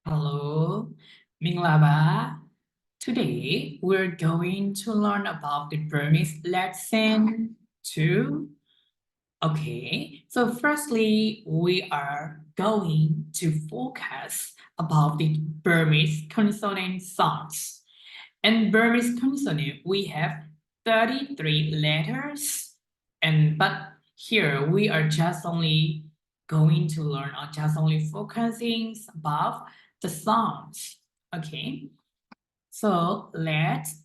Hello, Minglaba. Today we're going to learn about the Burmese lesson 2. Okay, so firstly, we are going to focus about the Burmese consonant sounds. In Burmese consonant, we have 33 letters, but here we are just only going to learn or just only focusing about the sounds. Okay, so let's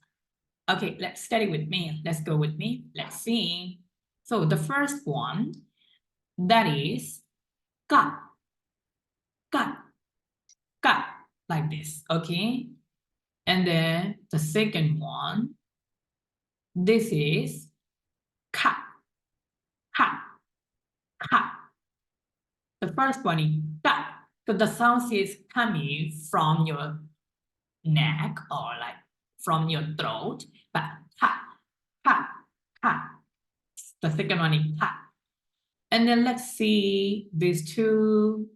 study with me. Let's go with me. Let's see. So the first one, that is cut, cut, cut, like this. Okay, and then the second one, this is cut, cut, cut. The first one is cut. So the sound is coming from your neck or like from your throat, but cut, cut, cut. The second one is cut. And then let's see these two.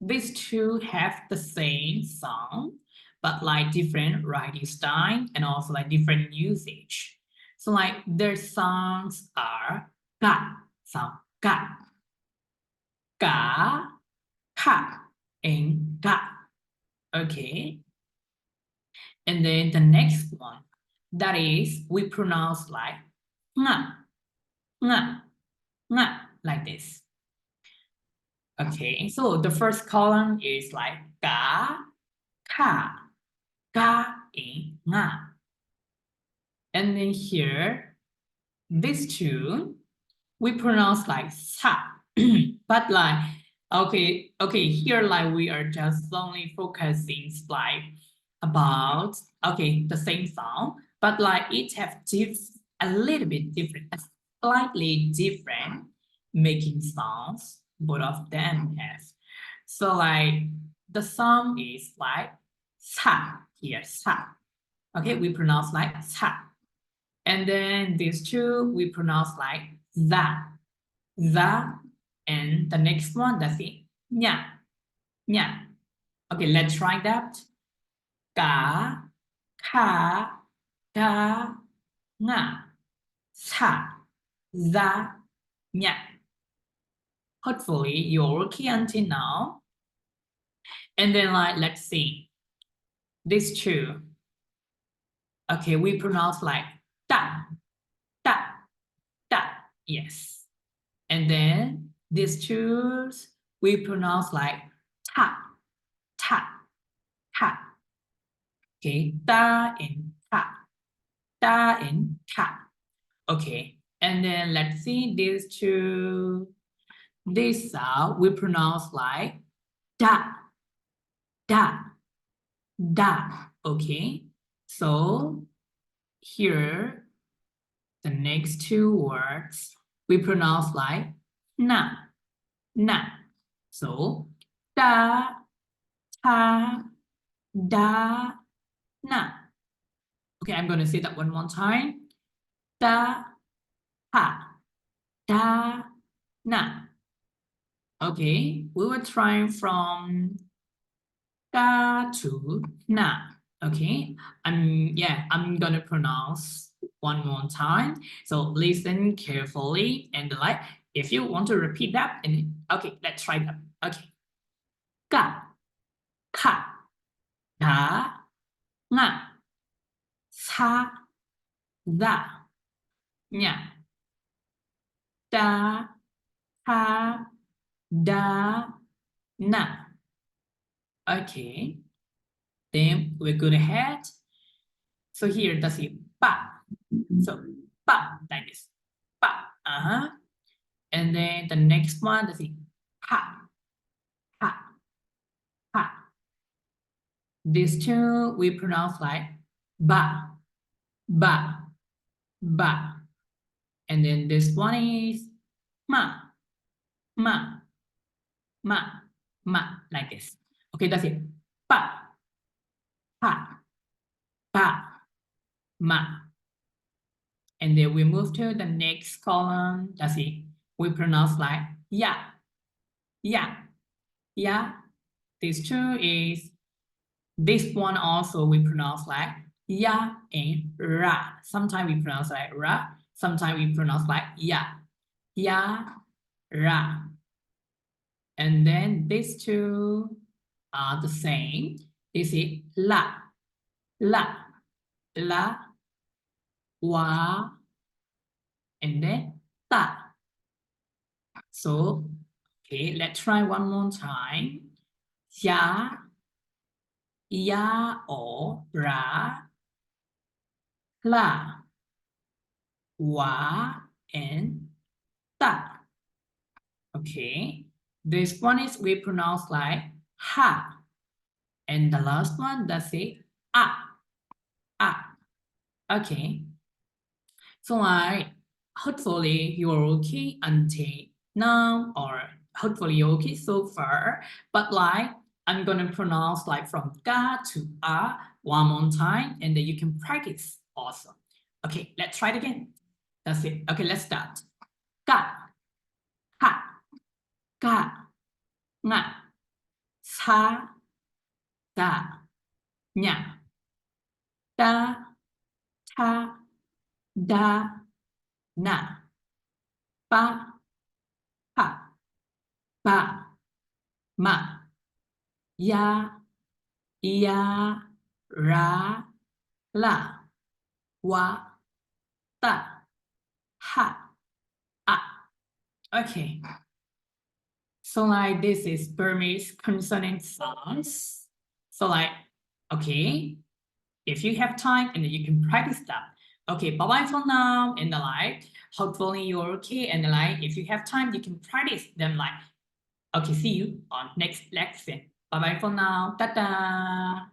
These two have the same sound, but like different writing style and also like different usage. So like their sounds are ga, sound ga, ga, ka, and ga. Okay. And then the next one, that is we pronounce like nga, nga, nga, like this. Okay, so the first column is like ga, ka, ga, and nga. And then here, these two, we pronounce like sa. But like, okay, here like we are just only focusing like about, okay, the same sound, but like it have a little bit different, slightly different making sounds, both of them have. So like the sound is like sa here, sa. Okay, we pronounce like sa. And then these two, we pronounce like the, and the next one, that's it, nya, nya. Okay, let's try that. Ka, ka, ga, nga, sa, the, nya. Hopefully you're okay until now. And then like, let's see, these two. Okay, we pronounce like da, da, da, yes. And then these two, we pronounce like ta, ta, ta. Okay, da and ta, da and ta. Okay, and then let's see these two. This sound we pronounce like da, da, da. Okay, so here the next two words we pronounce like na, na. So da, ta, da, na. Okay, I'm going to say that one more time. Da, ha, da, na. Okay, we were trying from da to na. Okay, I'm gonna pronounce one more time. So listen carefully and like if you want to repeat that, and okay, let's try that. Okay, ga, ka, da, nga, sa, da, nya, da, ha, da, na. Okay, then we're good ahead. So here, that's it, ba. So, ba, like this, ba, And then the next one, that's it, ha, ha, ha. These two, we pronounce like ba, ba, ba. And then this one is ma, ma, ma, ma, like this. Okay, that's it, ba, ha, ba, ma. And then we move to the next column, that's it. We pronounce like ya, ya, ya. These two is, this one also we pronounce like ya and ra. Sometimes we pronounce like ra, sometimes we pronounce like ya. Ya, ra. And then these two are the same. This is la, la, la, wa, and then ta. So, okay, let's try one more time. Ya, ya or ra, la, wa, and ta. Okay, this one is we pronounce like ha, and the last one that's it ah, ah. Okay, so like hopefully you're okay until now, or hopefully you're okay so far. But like I'm gonna pronounce like from ga to ah one more time, and then you can practice also. Okay, let's try it again. That's it. Okay, let's start. Ga, ha, ga, nga, sa, da, nya, da, ta, da, na, ba, pa, ba, ma, ya, ya, ra, la, wa, ta, ha, ah. Okay. So like this is Burmese consonant sounds. So like, okay, if you have time and then you can practice that. Okay, bye-bye for now. And like, hopefully you're okay. And like, if you have time, you can practice them like, okay, see you on next lesson. Bye-bye for now. Ta-da.